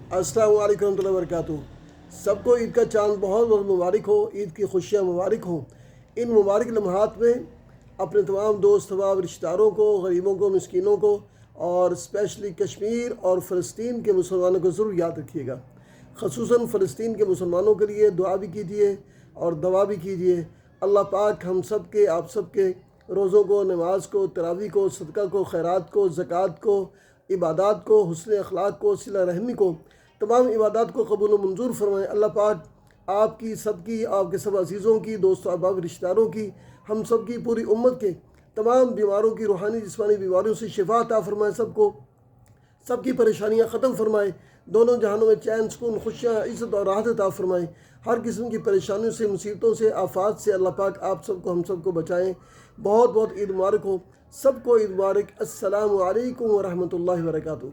अस्सलाम वालेकुम रहमतुल्लाहि व बरकातुहू। सबको ईद का चांद बहुत बहुत मुबारक हो। ईद की खुशियाँ मुबारक हों। इन मुबारक लम्हात में अपने तमाम दोस्त अहबाब रिश्तेदारों को, गरीबों को, मिस्कीनों को और स्पेशली कश्मीर और फ़लस्तीन के मुसलमानों को ज़रूर याद रखिएगा। ख़ुसूसन फ़लस्तीन के मुसलमानों के लिए दुआ भी कीजिए और दवा भी कीजिए। अल्लाह पाक हम सब के, आप सब के रोज़ों को, नमाज को, तरावी को, सदका को, खैरात को, ज़कात को, इबादात को, हुस्न अखलाक को, सिला रहमी को, तमाम इबादत को कबूल व मंजूर फरमाएँ। अल्लाह पाक आपकी सबकी, आपके सब अजीज़ों की, दोस्तों अहबाब रिश्तेदारों की, हम सब की, पूरी उम्मत के तमाम बीमारों की, रूहानी जिस्मानी बीमारियों से शिफा अता फरमाएँ। सबको सबकी परेशानियाँ ख़त्म फरमाएँ। दोनों जहानों में चैन, सुकून, खुशियाँ, इज़्ज़त और राहत अता फरमाएँ। हर किस्म की परेशानियों से, मुसीबतों से, आफात से अल्लाह पाक आप सबको, हम सबको बचाएँ। बहुत बहुत ईद मुबारक हो। सबको ईद मुबारक। अस्सलामु अलैकुम व रहमतुल्लाहि व बरकातुहू।